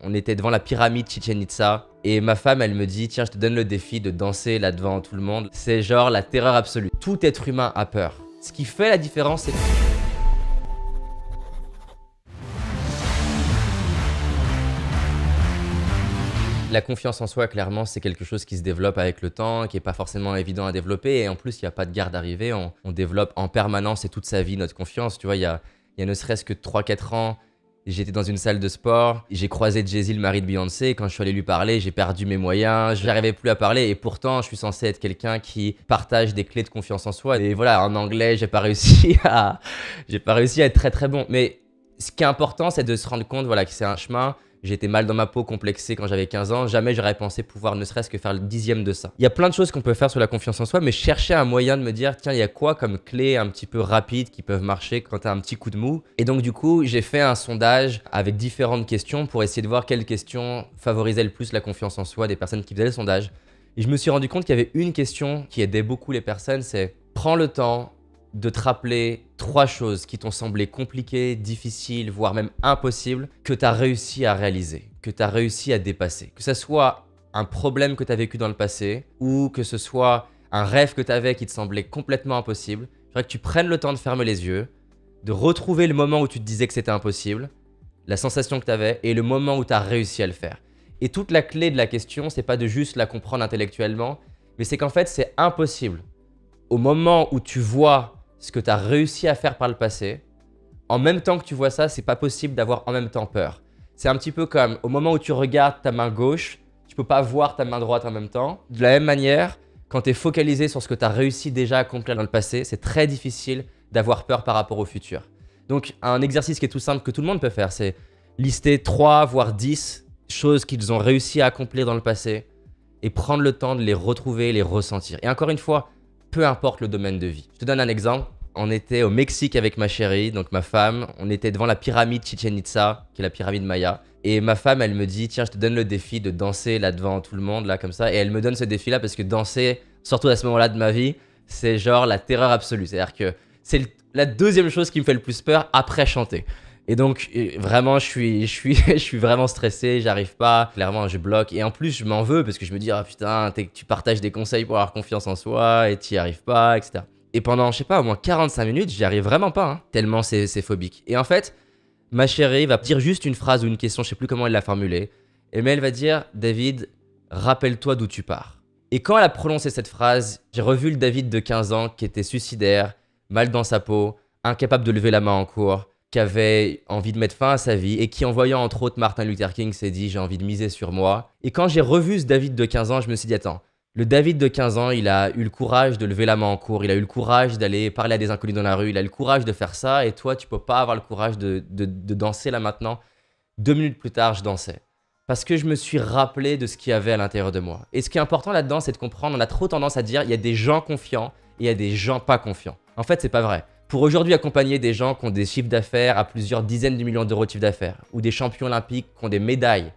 on était devant la pyramide Chichen Itza et ma femme, elle me dit « Tiens, je te donne le défi de danser là devant tout le monde. » C'est genre la terreur absolue. Tout être humain a peur. Ce qui fait la différence, c'est... La confiance en soi, clairement, c'est quelque chose qui se développe avec le temps, qui n'est pas forcément évident à développer. Et en plus, il n'y a pas de garde d'arrivée. On développe en permanence et toute sa vie notre confiance. Tu vois, il y a ne serait-ce que 3-4 ans, j'étais dans une salle de sport. J'ai croisé Jay-Z, le mari de Beyoncé. Et quand je suis allé lui parler, j'ai perdu mes moyens. Je n'arrivais plus à parler. Et pourtant, je suis censé être quelqu'un qui partage des clés de confiance en soi. Et voilà, en anglais, j'ai pas réussi à être très très bon. Mais ce qui est important, c'est de se rendre compte voilà, que c'est un chemin. J'étais mal dans ma peau, complexé quand j'avais 15 ans. Jamais j'aurais pensé pouvoir ne serait-ce que faire le 10e de ça. Il y a plein de choses qu'on peut faire sur la confiance en soi, mais chercher un moyen de me dire, tiens, il y a quoi comme clés un petit peu rapides qui peuvent marcher quand tu as un petit coup de mou. Et donc du coup, j'ai fait un sondage avec différentes questions pour essayer de voir quelles questions favorisaient le plus la confiance en soi des personnes qui faisaient le sondage. Et je me suis rendu compte qu'il y avait une question qui aidait beaucoup les personnes, c'est prends le temps de te rappeler 3 choses qui t'ont semblé compliquées, difficiles, voire même impossibles, que tu as réussi à réaliser, que tu as réussi à dépasser. Que ce soit un problème que tu as vécu dans le passé ou que ce soit un rêve que tu avais qui te semblait complètement impossible. Je voudrais que tu prennes le temps de fermer les yeux, de retrouver le moment où tu te disais que c'était impossible, la sensation que tu avais et le moment où tu as réussi à le faire. Et toute la clé de la question, c'est pas de juste la comprendre intellectuellement, mais c'est qu'en fait, c'est impossible. Au moment où tu vois ce que tu as réussi à faire par le passé, en même temps que tu vois ça, c'est pas possible d'avoir en même temps peur. C'est un petit peu comme au moment où tu regardes ta main gauche, tu peux pas voir ta main droite en même temps. De la même manière, quand tu es focalisé sur ce que tu as réussi déjà à accomplir dans le passé, c'est très difficile d'avoir peur par rapport au futur. Donc un exercice qui est tout simple que tout le monde peut faire, c'est lister 3 voire 10 choses qu'ils ont réussi à accomplir dans le passé et prendre le temps de les retrouver, les ressentir. Et encore une fois, peu importe le domaine de vie. Je te donne un exemple. On était au Mexique avec ma chérie, donc ma femme. On était devant la pyramide Chichen Itza, qui est la pyramide Maya. Et ma femme, elle me dit, tiens, je te donne le défi de danser là devant tout le monde, là comme ça. Et elle me donne ce défi-là parce que danser, surtout à ce moment-là de ma vie, c'est genre la terreur absolue. C'est-à-dire que c'est la deuxième chose qui me fait le plus peur après chanter. Et donc, vraiment, je suis vraiment stressé, j'arrive pas. Clairement, je bloque. Et en plus, je m'en veux parce que je me dis, ah putain, tu partages des conseils pour avoir confiance en soi et tu n'y arrives pas, etc. Et pendant, je sais pas, au moins 45 minutes, j'y arrive vraiment pas, hein, tellement c'est phobique. Et en fait, ma chérie va dire juste une phrase ou une question, je sais plus comment elle l'a formulée. Mais elle va dire, David, rappelle-toi d'où tu pars. Et quand elle a prononcé cette phrase, j'ai revu le David de 15 ans qui était suicidaire, mal dans sa peau, incapable de lever la main en cours, qui avait envie de mettre fin à sa vie et qui, en voyant entre autres Martin Luther King, s'est dit « j'ai envie de miser sur moi ». Et quand j'ai revu ce David de 15 ans, je me suis dit « Attends, le David de 15 ans, il a eu le courage de lever la main en cours, il a eu le courage d'aller parler à des inconnus dans la rue, il a eu le courage de faire ça et toi, tu peux pas avoir le courage de danser là maintenant ». 2 minutes plus tard, je dansais. Parce que je me suis rappelé de ce qu'il y avait à l'intérieur de moi. Et ce qui est important là-dedans, c'est de comprendre, on a trop tendance à dire « il y a des gens confiants et il y a des gens pas confiants ». En fait, c'est pas vrai. Pour aujourd'hui accompagner des gens qui ont des chiffres d'affaires à plusieurs dizaines de millions d'euros de chiffre d'affaires ou des champions olympiques qui ont des médailles,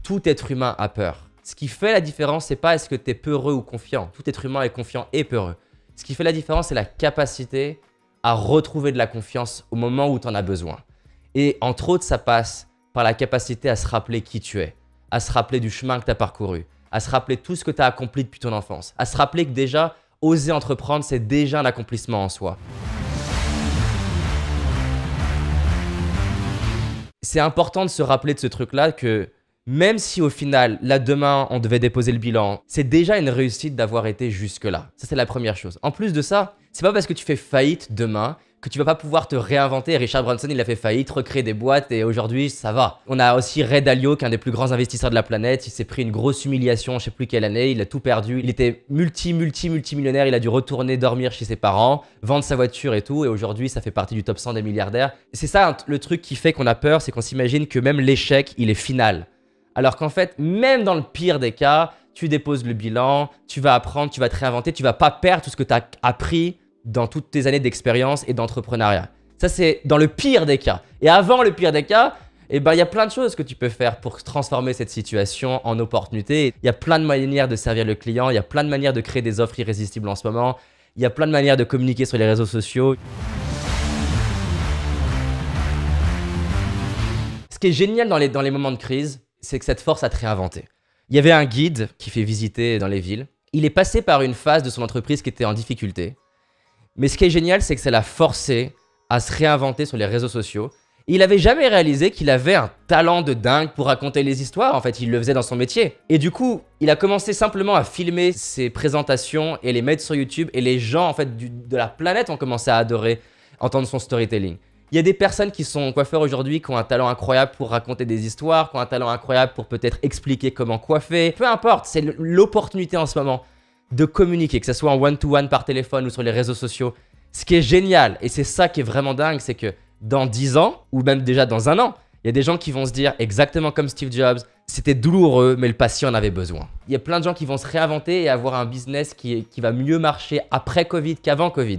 tout être humain a peur. Ce qui fait la différence, c'est pas est-ce que tu es peureux ou confiant. Tout être humain est confiant et peureux. Ce qui fait la différence, c'est la capacité à retrouver de la confiance au moment où tu en as besoin. Et entre autres, ça passe par la capacité à se rappeler qui tu es, à se rappeler du chemin que tu as parcouru, à se rappeler tout ce que tu as accompli depuis ton enfance, à se rappeler que déjà, oser entreprendre, c'est déjà un accomplissement en soi. C'est important de se rappeler de ce truc-là que même si au final, là demain, on devait déposer le bilan, c'est déjà une réussite d'avoir été jusque-là. Ça, c'est la première chose. En plus de ça, c'est pas parce que tu fais faillite demain que tu vas pas pouvoir te réinventer. Richard Branson, il a fait faillite, recréer des boîtes et aujourd'hui, ça va. On a aussi Ray Dalio, qui est un des plus grands investisseurs de la planète. Il s'est pris une grosse humiliation, je sais plus quelle année, il a tout perdu. Il était multimillionnaire, il a dû retourner dormir chez ses parents, vendre sa voiture et tout. Et aujourd'hui, ça fait partie du top 100 des milliardaires. C'est ça le truc qui fait qu'on a peur, c'est qu'on s'imagine que même l'échec, il est final. Alors qu'en fait, même dans le pire des cas, tu déposes le bilan, tu vas apprendre, tu vas te réinventer, tu vas pas perdre tout ce que tu as appris dans toutes tes années d'expérience et d'entrepreneuriat. Ça, c'est dans le pire des cas. Et avant le pire des cas, eh ben, y a plein de choses que tu peux faire pour transformer cette situation en opportunité. Il y a plein de manières de servir le client, il y a plein de manières de créer des offres irrésistibles en ce moment, il y a plein de manières de communiquer sur les réseaux sociaux. Ce qui est génial dans les moments de crise, c'est que cette force à te réinventer. Il y avait un guide qui fait visiter dans les villes. Il est passé par une phase de son entreprise qui était en difficulté. Mais ce qui est génial, c'est que ça l'a forcé à se réinventer sur les réseaux sociaux. Il n'avait jamais réalisé qu'il avait un talent de dingue pour raconter les histoires. En fait, il le faisait dans son métier. Et du coup, il a commencé simplement à filmer ses présentations et les mettre sur YouTube. Et les gens, en fait, de la planète ont commencé à adorer entendre son storytelling. Il y a des personnes qui sont coiffeurs aujourd'hui qui ont un talent incroyable pour raconter des histoires, qui ont un talent incroyable pour peut-être expliquer comment coiffer. Peu importe, c'est l'opportunité en ce moment de communiquer, que ce soit en one-to-one par téléphone ou sur les réseaux sociaux. Ce qui est génial, et c'est ça qui est vraiment dingue, c'est que dans 10 ans, ou même déjà dans 1 an, il y a des gens qui vont se dire exactement comme Steve Jobs, c'était douloureux, mais le patient en avait besoin. Il y a plein de gens qui vont se réinventer et avoir un business qui va mieux marcher après Covid qu'avant Covid.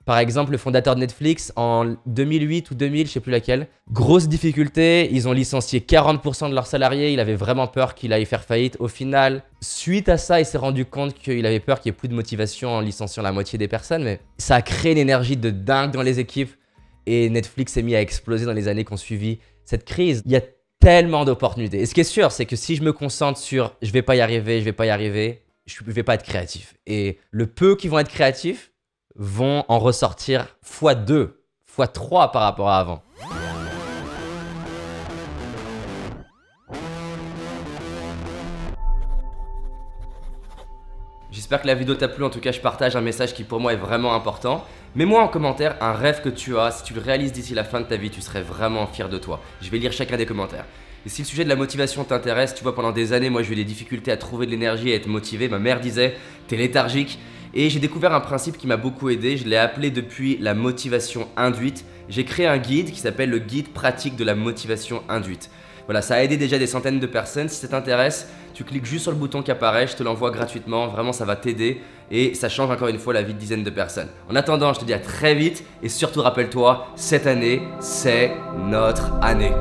Par exemple, le fondateur de Netflix, en 2008 ou 2000, je sais plus laquelle, grosse difficulté, ils ont licencié 40% de leurs salariés, il avait vraiment peur qu'il aille faire faillite. Au final, suite à ça, il s'est rendu compte qu'il avait peur qu'il n'y ait plus de motivation en licenciant la moitié des personnes, mais ça a créé une énergie de dingue dans les équipes et Netflix s'est mis à exploser dans les années qui ont suivi cette crise. Il y a tellement d'opportunités. Et ce qui est sûr, c'est que si je me concentre sur « je vais pas y arriver, je vais pas y arriver », je vais pas être créatif. Et le peu qui vont être créatifs vont en ressortir x2, x3 par rapport à avant. J'espère que la vidéo t'a plu, en tout cas je partage un message qui pour moi est vraiment important. Mets-moi en commentaire un rêve que tu as, si tu le réalises d'ici la fin de ta vie, tu serais vraiment fier de toi. Je vais lire chacun des commentaires. Et si le sujet de la motivation t'intéresse, tu vois pendant des années, moi j'ai eu des difficultés à trouver de l'énergie et à être motivé. Ma mère disait, t'es léthargique. Et j'ai découvert un principe qui m'a beaucoup aidé, je l'ai appelé depuis la motivation induite. J'ai créé un guide qui s'appelle le guide pratique de la motivation induite. Voilà, ça a aidé déjà des centaines de personnes. Si ça t'intéresse, tu cliques juste sur le bouton qui apparaît, je te l'envoie gratuitement. Vraiment, ça va t'aider et ça change encore une fois la vie de dizaines de personnes. En attendant, je te dis à très vite et surtout rappelle-toi, cette année, c'est notre année.